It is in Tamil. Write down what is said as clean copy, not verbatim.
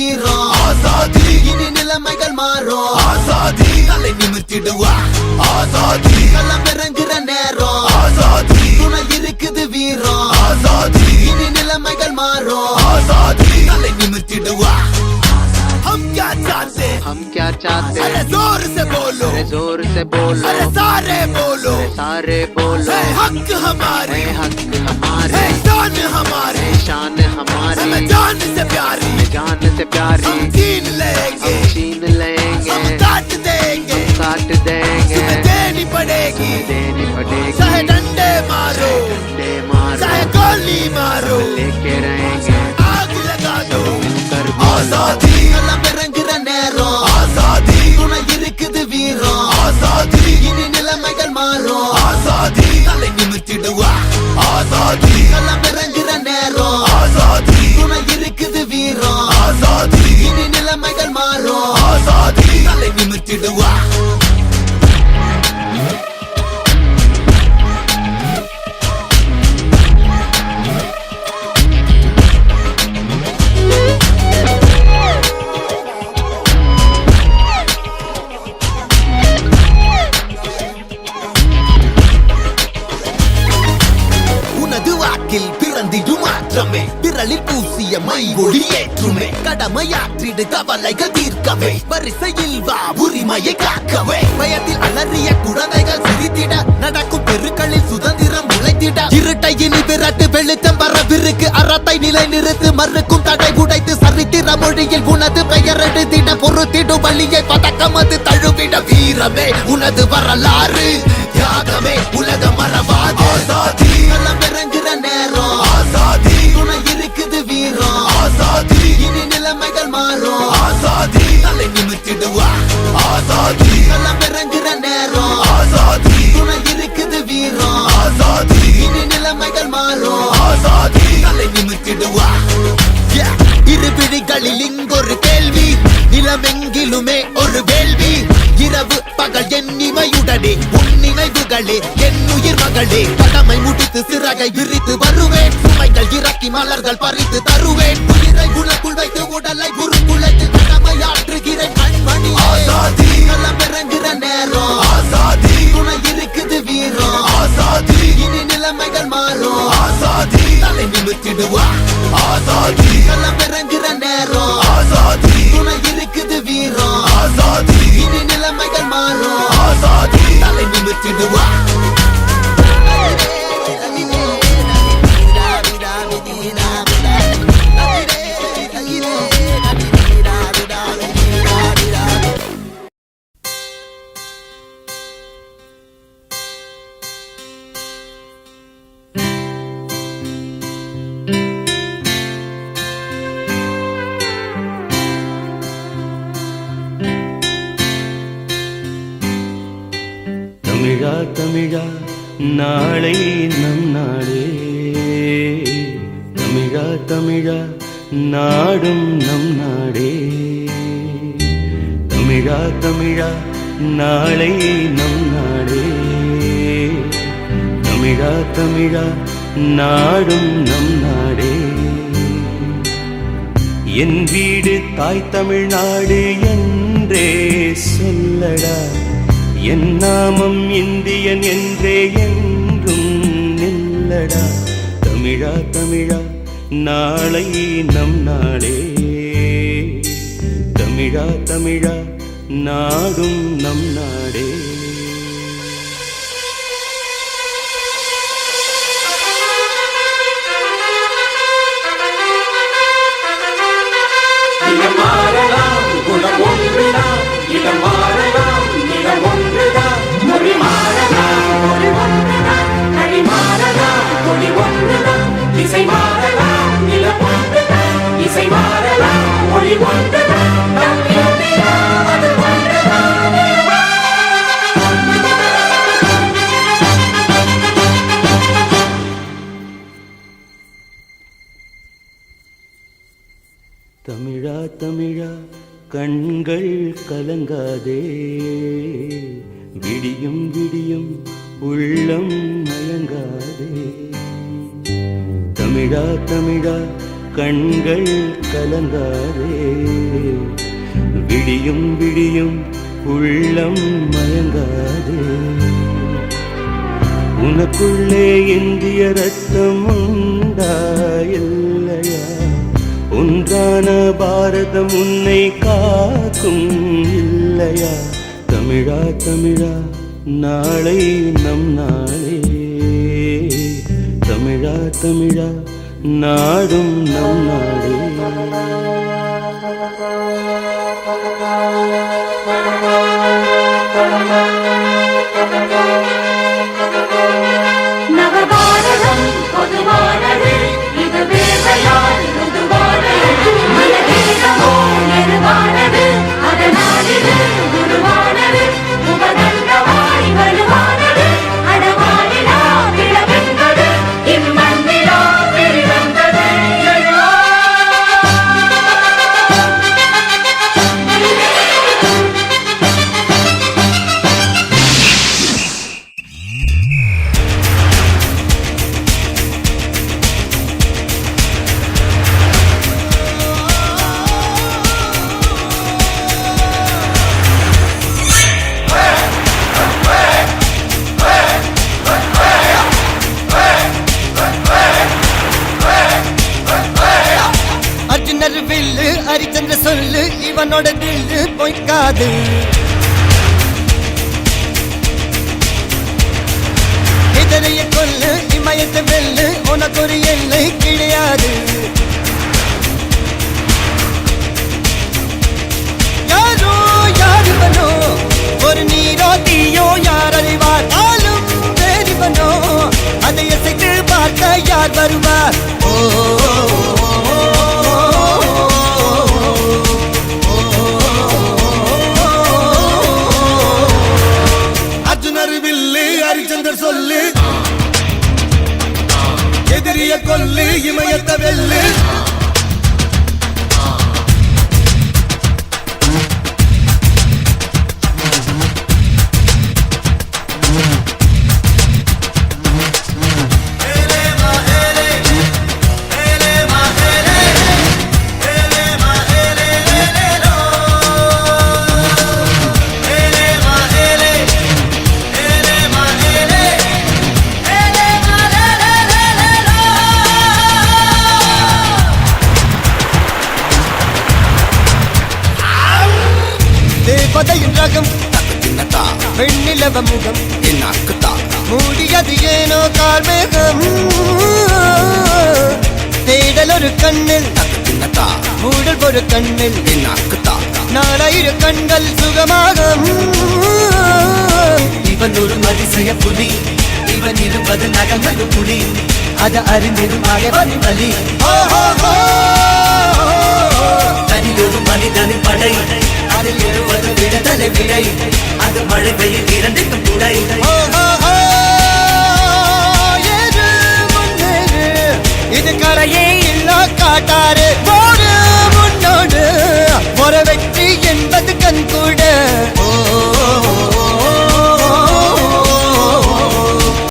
வீரம் ஆசாதி இனி நிலைமைகள் மாறும் ஆசாதி தலை நிமிர்த்திடுவா ஆசாதி களம் இறங்குற நேரம் ஆசாதி துணை இருக்குது வீரம் ஆசாதி இனி நிலைமைகள் மாறும் ஆசாதி தலை நிமிர்த்திடுவா हम क्या चाहते अरे जोर से बोलो अरे सारे बोलो हक हमारे शान हमारे जान से प्यारी हम छीन लेंगे हम काट देंगे तुम्हें देनी पड़ेगी चाहे डंडे मारो चाहे गोली मारो लेके रहेंगे आग लगा दो आजादी களம் இறங்குற நேரம் ஆசாதி துணை இருக்குது வீரம் ஆசாதி இனி நிலைமைகள் மாறும் ஆசாதி தலை நிமிர்த்திடுவா ஆசாதி களம் இறங்குற நேரம் ஆசாதி துணை இருக்குது வீரம் ஆசாதி இனி நிலைமைகள் மாறும் ஆசாதி தலை நிமிர்த்திடுவா பிறந்திடும் மாற்றமே விரலில் பூசிய மை ஒளி ஏற்றுமே கடமையாற்றிடு கவலைகள் தீர்க்கவே வரிசையில் வா உரிமையை காக்கவே பயத்தில் அலறிய குழந்தைகள் சிரித்திட நடக்கும் தெருக்களில் சுதந்திரம் உழைத்திட இருட்டை இனி விரட்டு வெளிச்சம் வரவிருக்கு அறத்தை நிலை நிறுத்து மறுக்கும் தடை உடைத்து சரித்திர மொழியில் உனது பெயர் எடுத்திட பொறுத்திடும் வழியை பதக்கம் அது தழுவிட வீரமே உனது வரலாறு தியாகமே உலக மறவாது ஆசாதி களம் இறங்குற நேரம் ஆசாதி துணை இருக்குது வீரம் ஆசாதி இனி நிலைமைகள் மாறும் ஆசாதி தலை நிமிர்த்திடுவா ஆசாதி களம் இறங்குற நேரம் ஆசாதி துணை இருக்குது வீரம் ஆசாதி இனி நிலைமைகள் மாறும் ஆசாதி தலை நிமிர்த்திடுவா இரு பிடிகளில் இங்கொரு கேள்வி நிலமெங்கிலுமே ஒரு வேள்வி இரவு பகல் என் இமையுடனே உன் நினைவுகளே என் உயிர் மகளே கடமை முடித்து சிறகை விரித்து வருவேன் சுமைகள் இறக்கி மலர்கள் பறித்து தருவேன் உயிரை உனக்குள் வைத்து உடலை உருக்குலைத்து கடமையாற்றுகிறேன் கண்மணி ஆசாதி களம் இறங்குற நேரம் ஆசாதி துணை இருக்குது வீரம் ஆசாதி இனி நிலைமைகள் மாறும் ஆசாதி தலை நிமிர்த்திடுவா ஆசாதி களம் இறங்குற நேரம் ஆசாதி துணை இருக்குது வீரம் ஆசாதி இனி நிலைமைகள் மாறும் ஆசாதி தலை நிமிர்த்திடுவா தமிழா தமிழா நாளை நம் நாடே தமிழா தமிழா நாடும் நம் நாடே தமிழா தமிழா நாளை நம் நாடே தமிழா தமிழா நாடும் நம் நாடே என் வீடு தாய் தமிழ்நாடு என்றே சொல்லடா என் நாமம் இந்தியன் என்றே என்றும் நில்லடா தமிழா தமிழா நாளை நம் நாடே தமிழா தமிழா நாடும் நம் நாடே தமிழா தமிழா கண்கள் கலங்காதே விடியும் விடியும் உள்ளம் மயங்காதே தமிழா தமிழா கண்கள் கலங்காதே விடியும் விடியும் உள்ளம் மயங்காதே உனக்குள்ளே இந்திய ரத்தம் உண்டா இல்லையா ஒன்றான பாரதம் உன்னை காக்கும் இல்லையா தமிழா தமிழா நாளை நம் நாளே தமிழா தமிழா நாடும் நம் நாடே நவபாரதம் பொதுவானது இது வேதையால் ருதுவானது மனதேகமோ நெருவானது அதனால் இது குருவானது உபதண்டமாய் வலுவானது அடவானிலா விளவென்பது இம்மண்ணிலா வெளிவந்தது அர்ஜுனர் வில்லு ஹரிச்சந்திர சொல்லு இவனோட தில்லு பொய்க்காது இதனைய கொல்லு இமயத்தை வெல்லு உனக்கு ஒரு எல்லை கிடையாது யாரோ யாருவனோ ஒரு நீரோ தீயோ யார் அறிவார் ஆளும் வேறிவனோ அதை அசைத்து பார்க்க யார் வருவார் அர்ஜுனர் வில்லு ஹரிச்சந்தர் சொல்லு எதிரிய கொல்லு இமயத்த வெல்லு தேவதையின் ரகம் பெண்ணிலவ முகம் மூடியது ஏனோ கார்மேகம் தேடல் ஒரு கண்ணில் மூடல் ஒரு கண்ணில் நாலாயிர கண்கள் சுகமாக இவன் ஒரு அதிசய புலி இவன் இருப்பது நகமது புலி அது அறிந்திடும் அகவன் வலி தனியொரு மனிதனின் படை அதில் எழுவது விடுதலை விடை அது மழை பெய்யும் இரண்டுக்கும் துடை இது கரையே இல்ல காட்டாரு முன்னோடு ஒரு